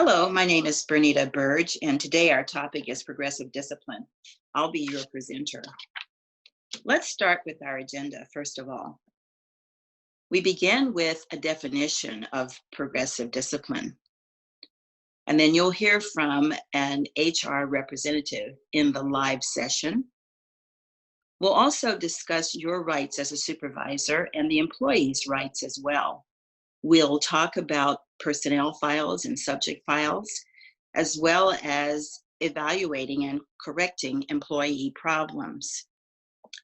Hello, my name is Bernita Burge, and today our topic is progressive discipline. I'll be your presenter. Let's start with our agenda, first of all. We begin with a definition of progressive discipline, and then you'll hear from an HR representative in the live session. We'll also discuss your rights as a supervisor and the employee's rights as well. We'll talk about personnel files and subject files, as well as evaluating and correcting employee problems.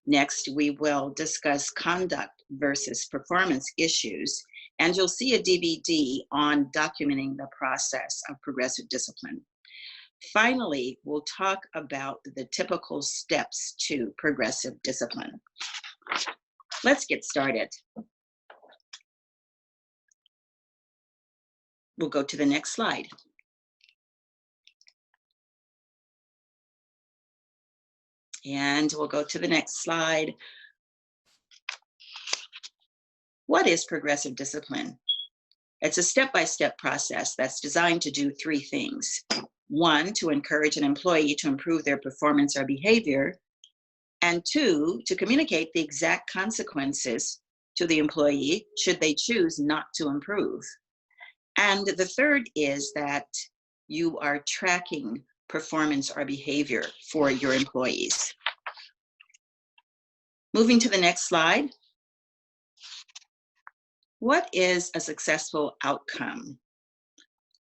Next, we will discuss conduct versus performance issues, and you'll see a DVD on documenting the process of progressive discipline. Finally, we'll talk about the typical steps to progressive discipline. Let's get started. We'll go to the next slide. And we'll go to the next slide. What is progressive discipline? It's a step-by-step process that's designed to do three things. One, to encourage an employee to improve their performance or behavior. And two, to communicate the exact consequences to the employee should they choose not to improve. And the third is that you are tracking performance or behavior for your employees. Moving to the next slide. What is a successful outcome?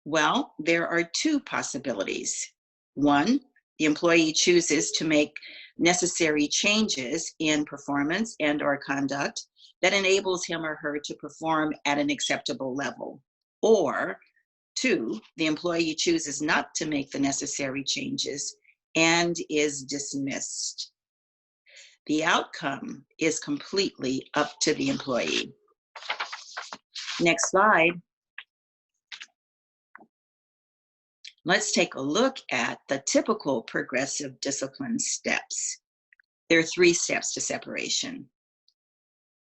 Well, there are two possibilities. One, the employee chooses to make necessary changes in performance and or conduct that enables him or her to perform at an acceptable level. Or two, the employee chooses not to make the necessary changes and is dismissed. The outcome is completely up to the employee. Next slide. Let's take a look at the typical progressive discipline steps. There are 3 steps to separation.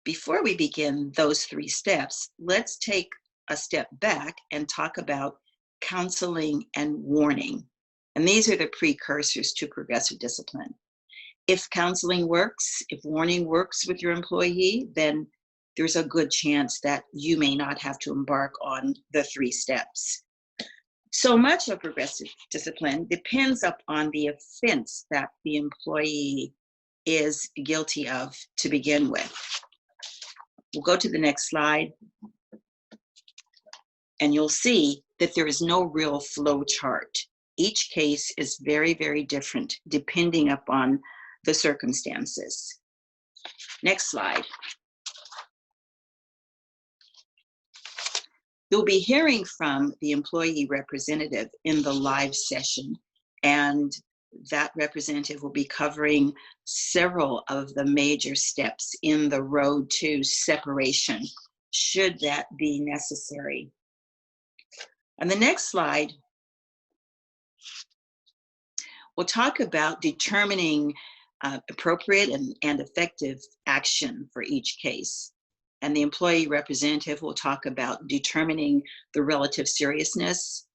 Before we begin those 3 steps, let's take a step back and talk about counseling and warning. And these are the precursors to progressive discipline. If counseling works, if warning works with your employee, then there's a good chance that you may not have to embark on the 3 steps. So much of progressive discipline depends upon the offense that the employee is guilty of to begin with. We'll go to the next slide, and you'll see that there is no real flow chart. Each case is very, very different depending upon the circumstances. Next slide. You'll be hearing from the employee representative in the live session, and that representative will be covering several of the major steps in the road to separation, should that be necessary. On the next slide, we'll talk about determining appropriate and effective action for each case. And the employee representative will talk about determining the relative seriousness,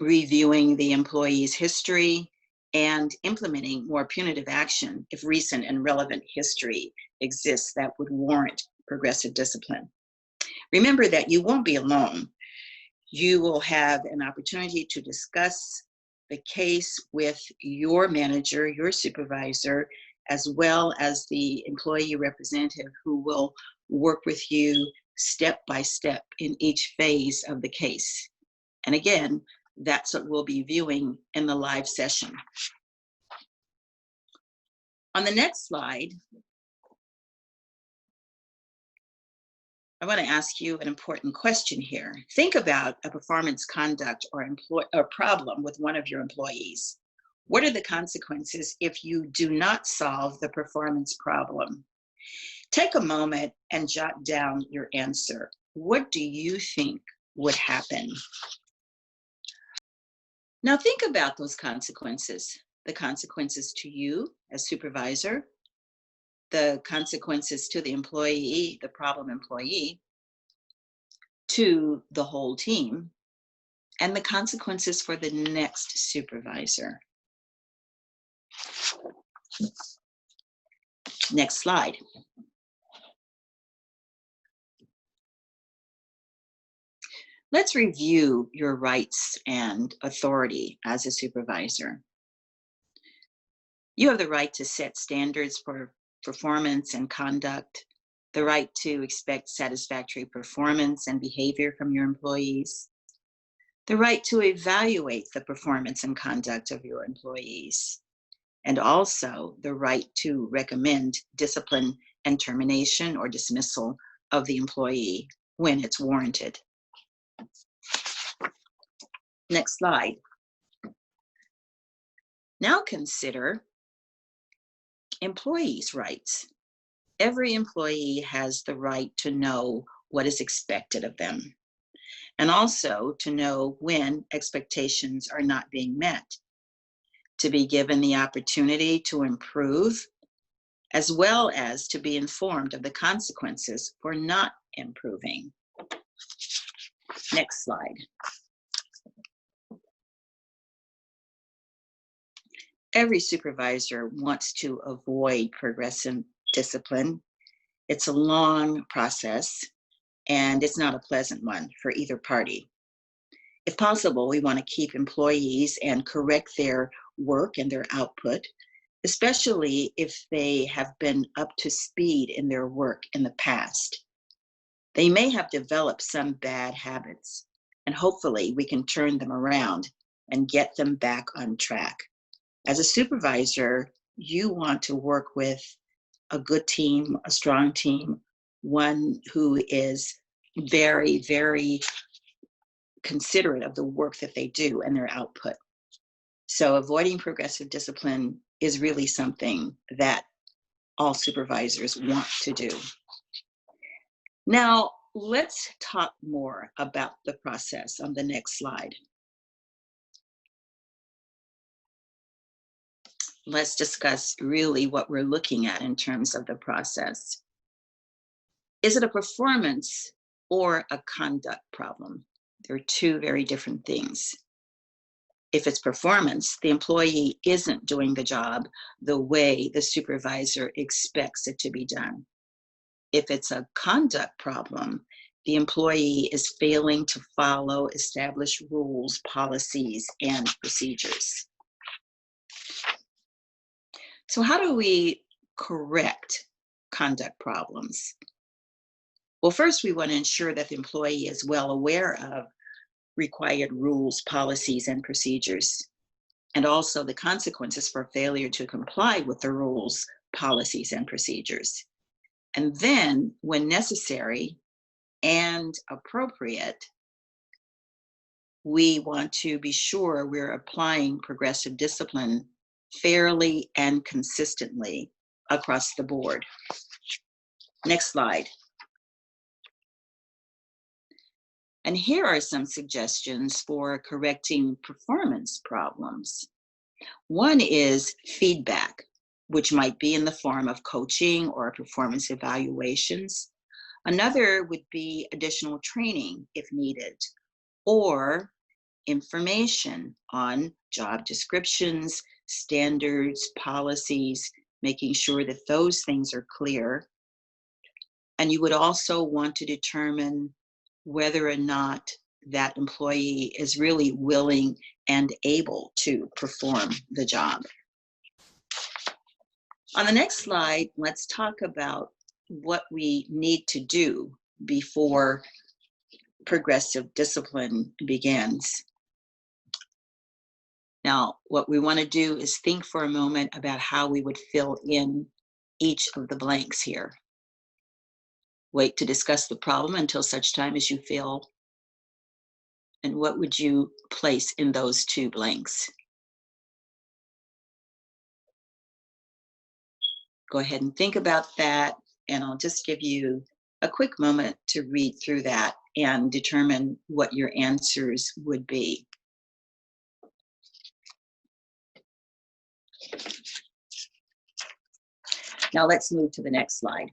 reviewing the employee's history, and implementing more punitive action if recent and relevant history exists that would warrant progressive discipline. Remember that you won't be alone. You will have an opportunity to discuss the case with your manager, your supervisor, as well as the employee representative who will work with you step by step in each phase of the case. And again, that's what we'll be viewing in the live session. On the next slide, I want to ask you an important question here. Think about a performance conduct or problem with one of your employees. What are the consequences if you do not solve the performance problem? Take a moment and jot down your answer. What do you think would happen? Now think about those consequences. The consequences to you as supervisor, the consequences to the employee, the problem employee, to the whole team, and the consequences for the next supervisor. Next slide. Let's review your rights and authority as a supervisor. You have the right to set standards for performance and conduct, the right to expect satisfactory performance and behavior from your employees, the right to evaluate the performance and conduct of your employees, and also the right to recommend discipline and termination or dismissal of the employee when it's warranted. Next slide. Now consider employees' rights. Every employee has the right to know what is expected of them, and also to know when expectations are not being met, to be given the opportunity to improve, as well as to be informed of the consequences for not improving. Next slide. Every supervisor wants to avoid progressive discipline. It's a long process, and it's not a pleasant one for either party. If possible, we want to keep employees and correct their work and their output, especially if they have been up to speed in their work in the past. They may have developed some bad habits, and hopefully we can turn them around and get them back on track. As a supervisor, you want to work with a good team, a strong team, one who is very, very considerate of the work that they do and their output. So avoiding progressive discipline is really something that all supervisors want to do. Now, let's talk more about the process on the next slide. Let's discuss really what we're looking at in terms of the process. Is it a performance or a conduct problem? They're two very different things. If it's performance, the employee isn't doing the job the way the supervisor expects it to be done. If it's a conduct problem, the employee is failing to follow established rules, policies, and procedures. So how do we correct conduct problems? Well, first we want to ensure that the employee is well aware of required rules, policies, and procedures, and also the consequences for failure to comply with the rules, policies, and procedures. And then, when necessary and appropriate, we want to be sure we're applying progressive discipline fairly and consistently across the board. Next slide. And here are some suggestions for correcting performance problems. One is feedback, which might be in the form of coaching or performance evaluations. Another would be additional training if needed, or information on job descriptions, standards, policies, making sure that those things are clear. And you would also want to determine whether or not that employee is really willing and able to perform the job. On the next slide, let's talk about what we need to do before progressive discipline begins. Now, what we want to do is think for a moment about how we would fill in each of the blanks here. Wait to discuss the problem until such time as you feel. And what would you place in those two blanks? Go ahead and think about that, and I'll just give you a quick moment to read through that and determine what your answers would be. Now let's move to the next slide.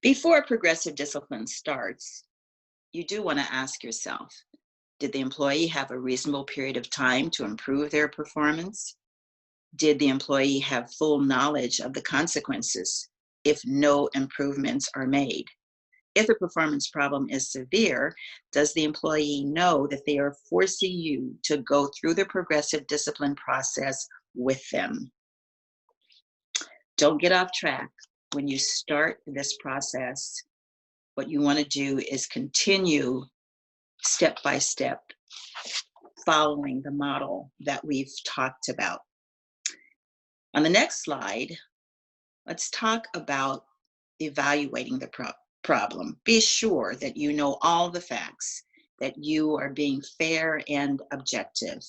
Before progressive discipline starts, you do want to ask yourself, did the employee have a reasonable period of time to improve their performance? Did the employee have full knowledge of the consequences if no improvements are made? If the performance problem is severe, does the employee know that they are forcing you to go through the progressive discipline process with them? Don't get off track. When you start this process, what you want to do is continue step by step, following the model that we've talked about. On the next slide, let's talk about evaluating the problem. Be sure that you know all the facts, that you are being fair and objective,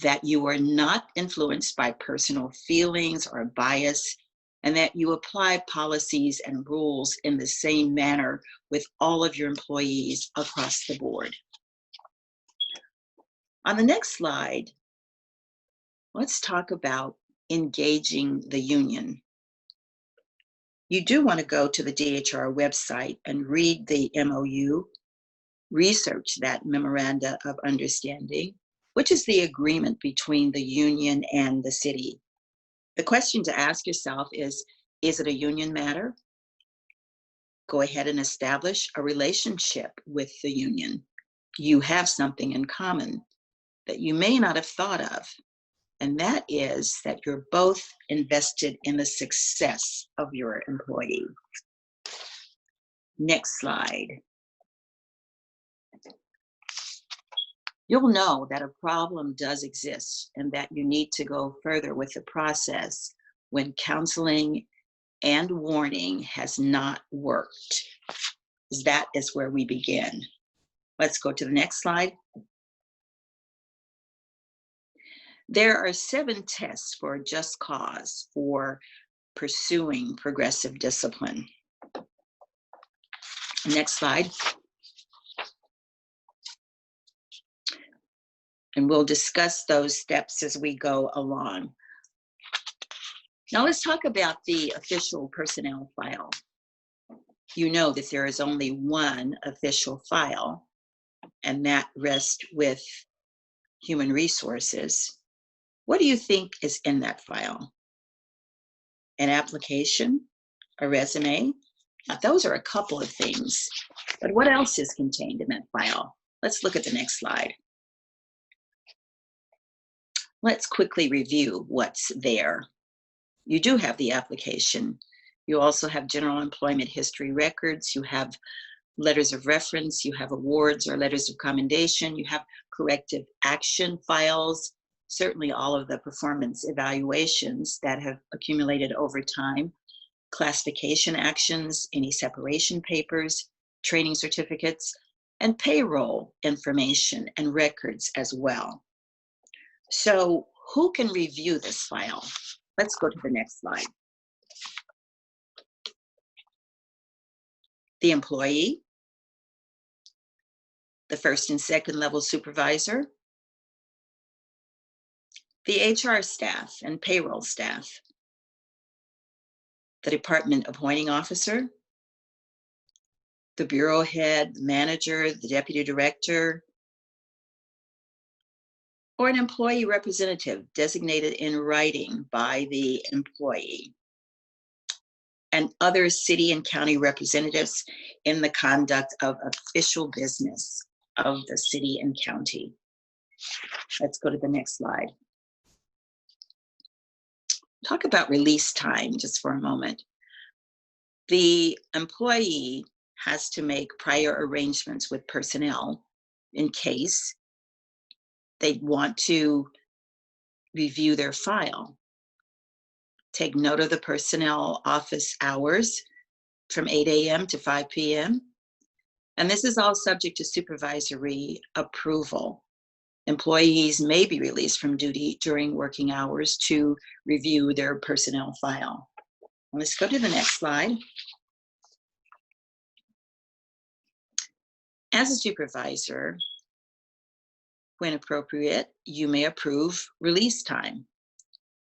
that you are not influenced by personal feelings or bias, and that you apply policies and rules in the same manner with all of your employees across the board. On the next slide, let's talk about engaging the union. You do want to go to the DHR website and read the MOU, research that Memoranda of Understanding, which is the agreement between the union and the city. The question to ask yourself is it a union matter? Go ahead and establish a relationship with the union. You have something in common that you may not have thought of, and that is that you're both invested in the success of your employee. Next slide. You'll know that a problem does exist and that you need to go further with the process when counseling and warning has not worked. That is where we begin. Let's go to the next slide. There are 7 tests for a just cause for pursuing progressive discipline. Next slide. And we'll discuss those steps as we go along. Now let's talk about the official personnel file. You know that there is only one official file, and that rests with Human Resources. What do you think is in that file? An application? A resume? Now, those are a couple of things, but what else is contained in that file? Let's look at the next slide. Let's quickly review what's there. You do have the application. You also have general employment history records. You have letters of reference. You have awards or letters of commendation. You have corrective action files, certainly all of the performance evaluations that have accumulated over time, classification actions, any separation papers, training certificates, and payroll information and records as well. So who can review this file? Let's go to the next slide. The employee, the first and second level supervisor, the HR staff and payroll staff, the department appointing officer, the bureau head, the manager, the deputy director, or an employee representative designated in writing by the employee, and other city and county representatives in the conduct of official business of the city and county. Let's go to the next slide. Talk about release time just for a moment. The employee has to make prior arrangements with personnel in case they want to review their file. Take note of the personnel office hours from 8 a.m. to 5 p.m. And this is all subject to supervisory approval. Employees may be released from duty during working hours to review their personnel file. Let's go to the next slide. As a supervisor, when appropriate, you may approve release time,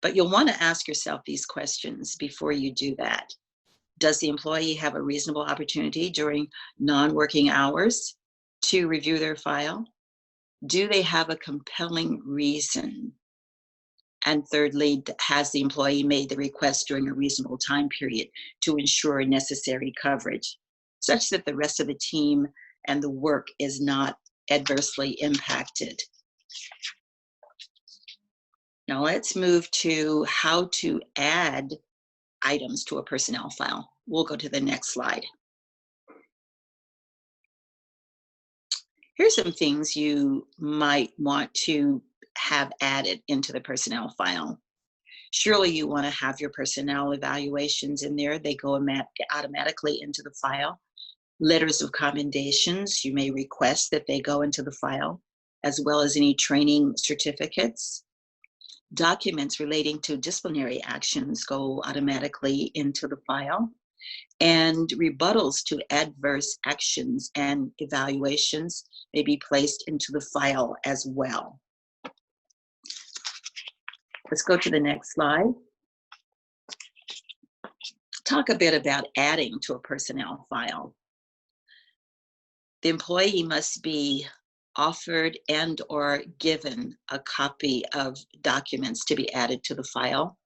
but you'll want to ask yourself these questions before you do that. Does the employee have a reasonable opportunity during non-working hours to review their file? Do they have a compelling reason? And thirdly, has the employee made the request during a reasonable time period to ensure necessary coverage, such that the rest of the team and the work is not adversely impacted? Now let's move to how to add items to a personnel file. We'll go to the next slide. Here's some things you might want to have added into the personnel file. Surely you want to have your personnel evaluations in there. They go automatically into the file. Letters of commendations, you may request that they go into the file, as well as any training certificates. Documents relating to disciplinary actions go automatically into the file. And rebuttals to adverse actions and evaluations may be placed into the file as well. Let's go to the next slide. Talk a bit about adding to a personnel file. The employee must be offered and or given a copy of documents to be added to the file.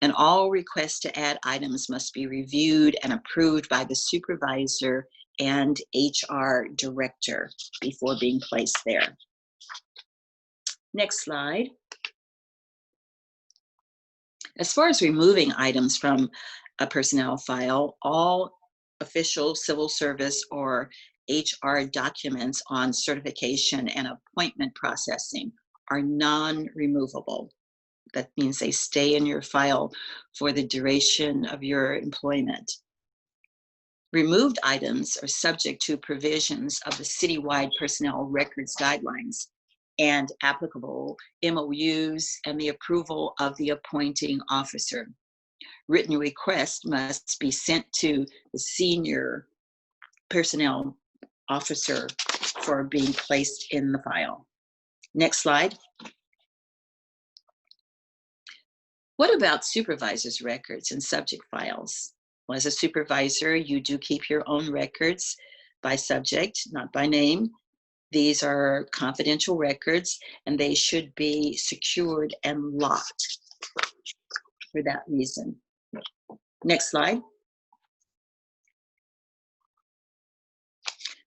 And all requests to add items must be reviewed and approved by the supervisor and HR director before being placed there. Next slide. As far as removing items from a personnel file, all official civil service or HR documents on certification and appointment processing are non-removable. That means they stay in your file for the duration of your employment. Removed items are subject to provisions of the citywide personnel records guidelines and applicable MOUs and the approval of the appointing officer. Written request must be sent to the senior personnel officer for being placed in the file. Next slide. What about supervisors' records and subject files? Well, as a supervisor, you do keep your own records by subject, not by name. These are confidential records, and they should be secured and locked for that reason. Next slide.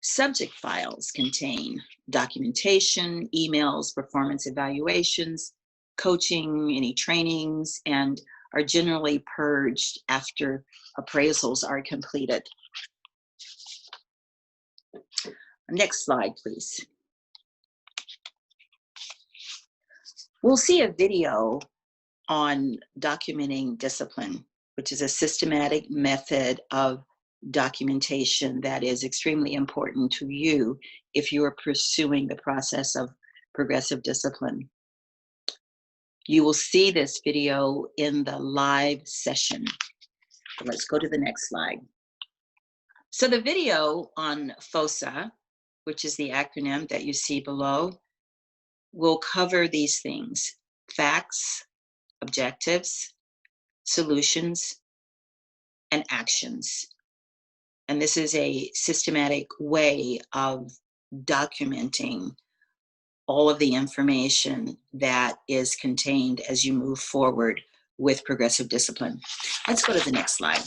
Subject files contain documentation, emails, performance evaluations, coaching, any trainings, and are generally purged after appraisals are completed. Next slide, please. We'll see a video on documenting discipline, which is a systematic method of documentation that is extremely important to you if you are pursuing the process of progressive discipline. You will see this video in the live session. Let's go to the next slide. So the video on FOSA, which is the acronym that you see below, will cover these things: facts, objectives, solutions, and actions. And this is a systematic way of documenting all of the information that is contained as you move forward with progressive discipline. Let's go to the next slide.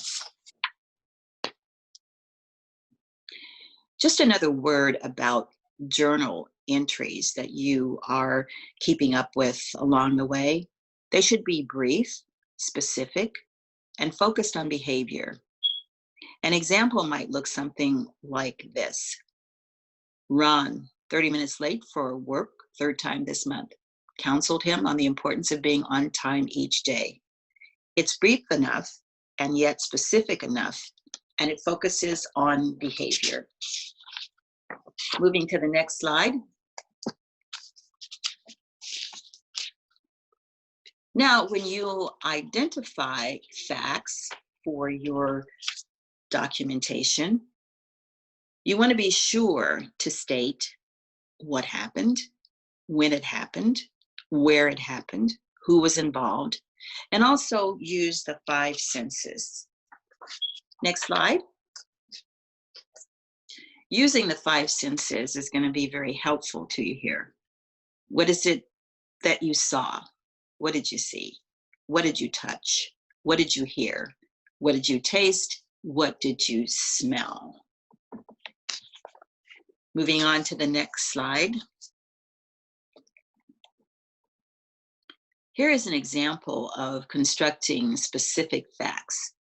Just another word about journal entries that you are keeping up with along the way. They should be brief, specific, and focused on behavior. An example might look something like this. Ron, 30 minutes late for work, third time this month. Counseled him on the importance of being on time each day. It's brief enough and yet specific enough, and it focuses on behavior. Moving to the next slide. Now, when you identify facts for your documentation, you want to be sure to state what happened, when it happened, where it happened, who was involved, and also use the 5 senses. Next slide. Using the five senses is going to be very helpful to you here. What is it that you saw? What did you see? What did you touch? What did you hear? What did you taste? What did you smell? Moving on to the next slide. Here is an example of constructing specific facts.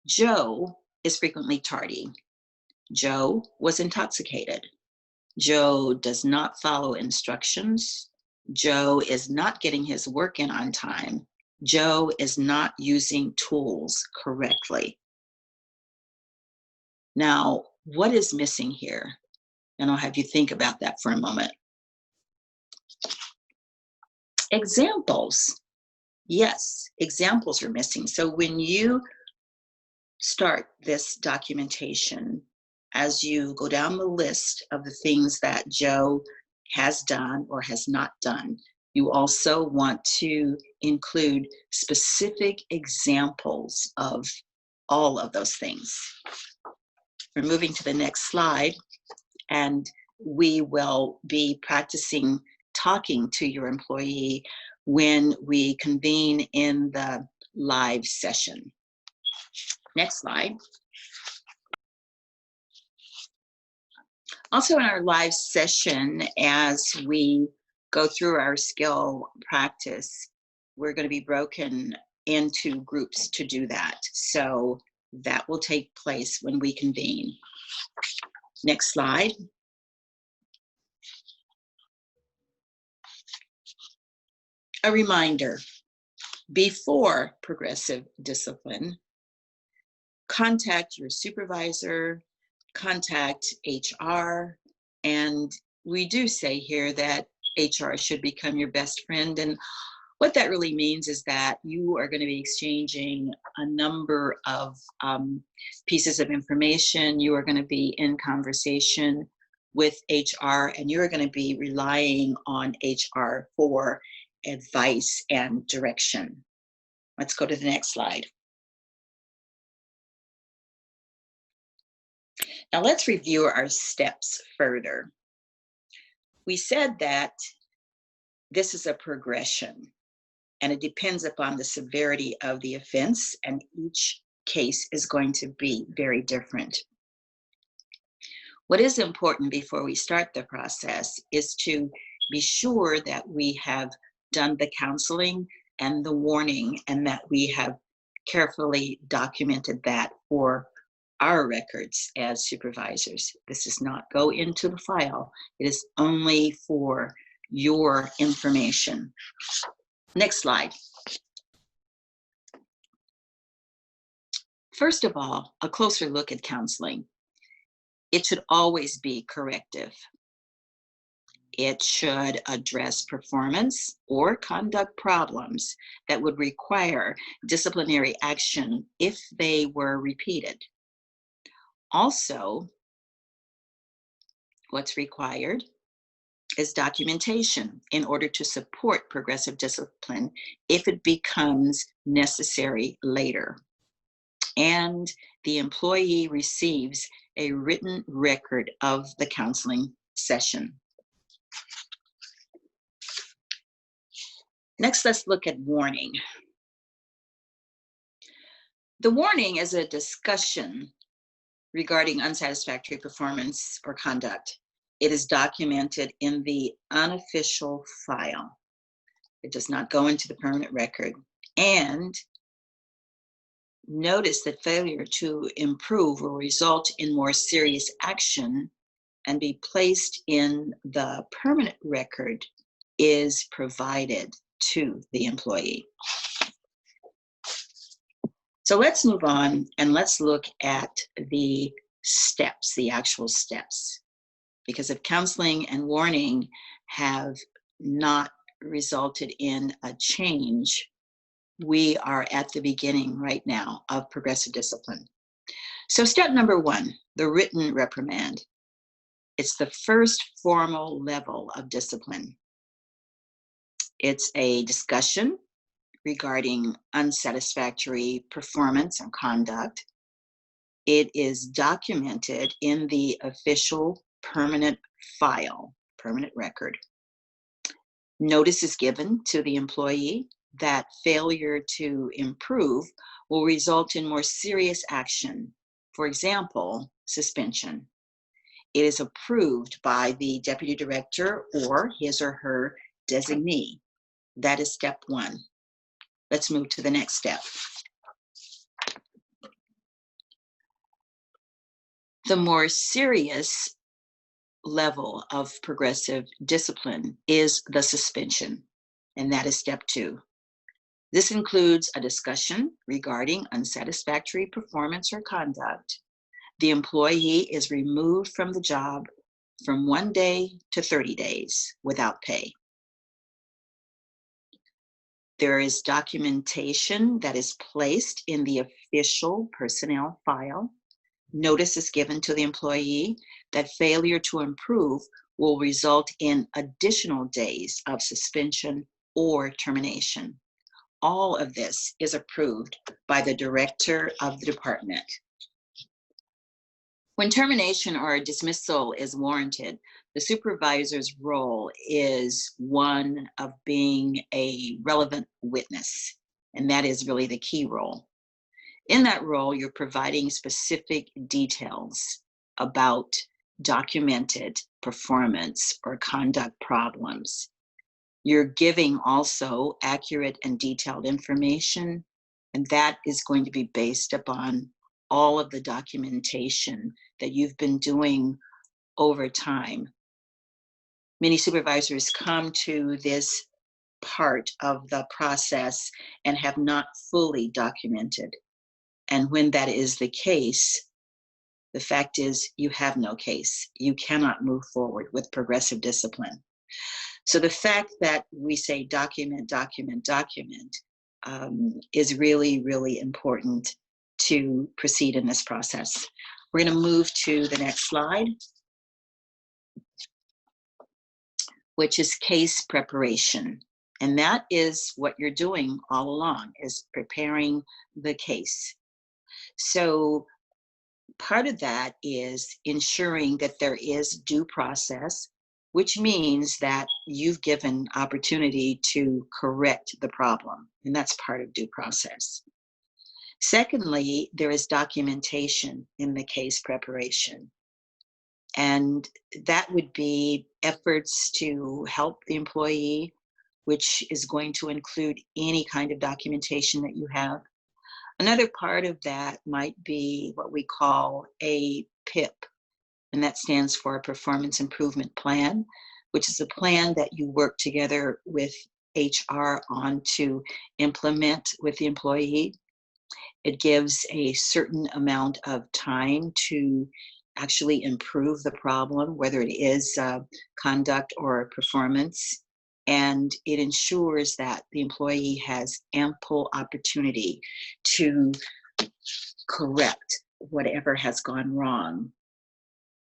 Joe is frequently tardy. Joe was intoxicated. Joe does not follow instructions. Joe is not getting his work in on time. Joe is not using tools correctly. Now, what is missing here? And I'll have you think about that for a moment. Examples. Yes, examples are missing. So when you start this documentation, as you go down the list of the things that Joe has done or has not done, you also want to include specific examples of all of those things. We're moving to the next slide, and we will be practicing talking to your employee when we convene in the live session. Next slide. Also in our live session, as we go through our skill practice, we're going to be broken into groups to do that. So that will take place when we convene. Next slide. A reminder, before progressive discipline, contact your supervisor, contact HR, and we do say here that HR should become your best friend. And what that really means is that you are going to be exchanging a number of pieces of information. You are going to be in conversation with HR, and you're going to be relying on HR for advice and direction. Let's go to the next slide. Now let's review our steps further. We said that this is a progression, and it depends upon the severity of the offense, and each case is going to be very different. What is important before we start the process is to be sure that we have done the counseling and the warning, and that we have carefully documented that for our records as supervisors. This does not go into the file. It is only for your information. Next slide. First of all, a closer look at counseling. It should always be corrective. It should address performance or conduct problems that would require disciplinary action if they were repeated. Also, what's required is documentation in order to support progressive discipline if it becomes necessary later. And the employee receives a written record of the counseling session. Next, let's look at warning. The warning is a discussion regarding unsatisfactory performance or conduct. It is documented in the unofficial file. It does not go into the permanent record. And notice that failure to improve will result in more serious action and be placed in the permanent record is provided to the employee. So let's move on and let's look at the steps, the actual steps. Because if counseling and warning have not resulted in a change, we are at the beginning right now of progressive discipline. So step number one, the written reprimand. It's the first formal level of discipline. It's a discussion regarding unsatisfactory performance and conduct. It is documented in the official permanent file, permanent record. Notice is given to the employee that failure to improve will result in more serious action. For example, suspension. It is approved by the deputy director or his or her designee. That is step one. Let's move to the next step. The more serious level of progressive discipline is the suspension, and that is step two. This includes a discussion regarding unsatisfactory performance or conduct. The employee is removed from the job from 1 day to 30 days without pay. There is documentation that is placed in the official personnel file. Notice is given to the employee that failure to improve will result in additional days of suspension or termination. All of this is approved by the director of the department. When termination or dismissal is warranted, the supervisor's role is one of being a relevant witness, and that is really the key role. In that role, you're providing specific details about documented performance or conduct problems. You're giving also accurate and detailed information, and that is going to be based upon all of the documentation that you've been doing over time. Many supervisors come to this part of the process and have not fully documented. And when that is the case, the fact is you have no case. You cannot move forward with progressive discipline. So the fact that we say document, document, document is really, really important to proceed in this process. We're going to move to the next slide, which is case preparation. And that is what you're doing all along, is preparing the case. So part of that is ensuring that there is due process, which means that you've given opportunity to correct the problem, and that's part of due process. Secondly, there is documentation in the case preparation, and that would be efforts to help the employee, which is going to include any kind of documentation that you have. Another part of that might be what we call a PIP, and that stands for a Performance Improvement Plan, which is a plan that you work together with HR on to implement with the employee. It gives a certain amount of time to actually improve the problem, whether it is conduct or performance. And it ensures that the employee has ample opportunity to correct whatever has gone wrong.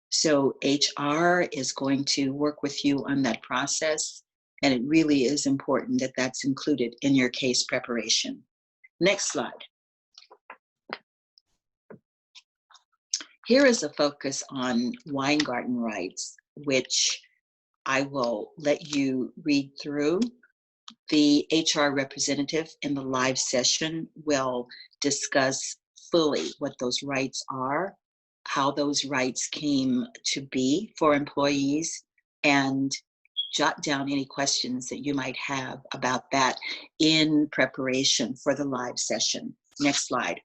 So HR is going to work with you on that process, and it really is important that that's included in your case preparation. Next slide. Here is a focus on Weingarten rights, which I will let you read through. The HR representative in the live session will discuss fully what those rights are, how those rights came to be for employees, and jot down any questions that you might have about that in preparation for the live session. Next slide.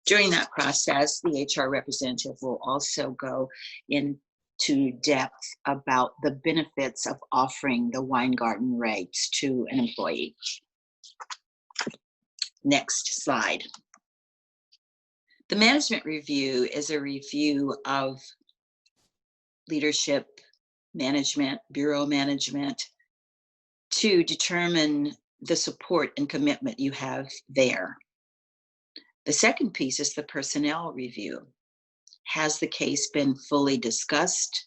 During that process, the HR representative will also go into depth about the benefits of offering the Weingarten rights to an employee. Next slide. The management review is a review of leadership, management, bureau management, to determine the support and commitment you have there. The second piece is the personnel review. Has the case been fully discussed?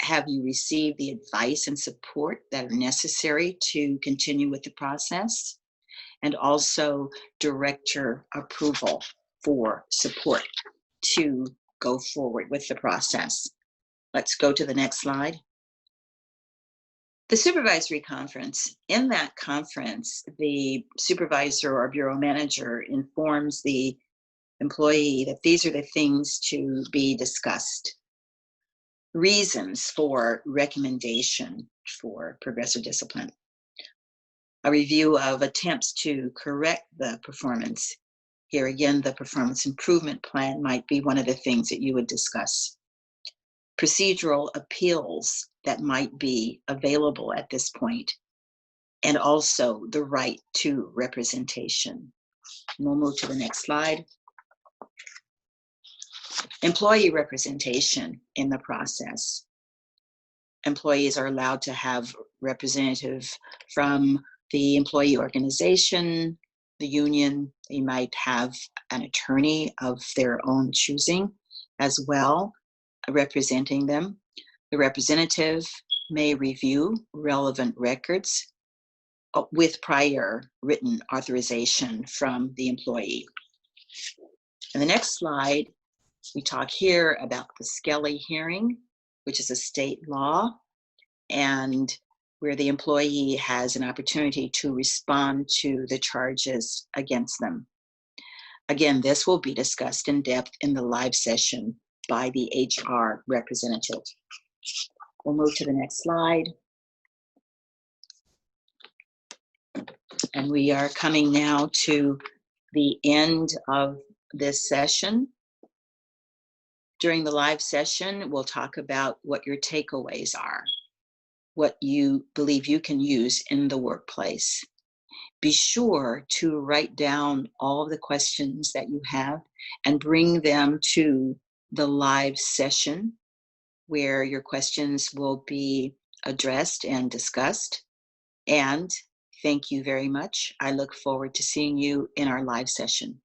Have you received the advice and support that are necessary to continue with the process? and also director approval for support to go forward with the process. Let's go to the next slide. The supervisory conference. In that conference, the supervisor or bureau manager informs the employee that these are the things to be discussed. Reasons for recommendation for progressive discipline. A review of attempts to correct the performance. Here again, the performance improvement plan might be one of the things that you would discuss. Procedural appeals that might be available at this point, and also the right to representation. And we'll move to the next slide. Employee representation in the process. Employees are allowed to have representative from the employee organization, the union. They might have an attorney of their own choosing as well, representing them. The representative may review relevant records with prior written authorization from the employee. In the next slide, we talk here about the Skelly hearing, which is a state law, and where the employee has an opportunity to respond to the charges against them. Again, this will be discussed in depth in the live session by the HR representative. We'll move to the next slide. And we are coming now to the end of this session. During the live session, we'll talk about what your takeaways are, what you believe you can use in the workplace. Be sure to write down all of the questions that you have and bring them to the live session where your questions will be addressed and discussed. And thank you very much. I look forward to seeing you in our live session.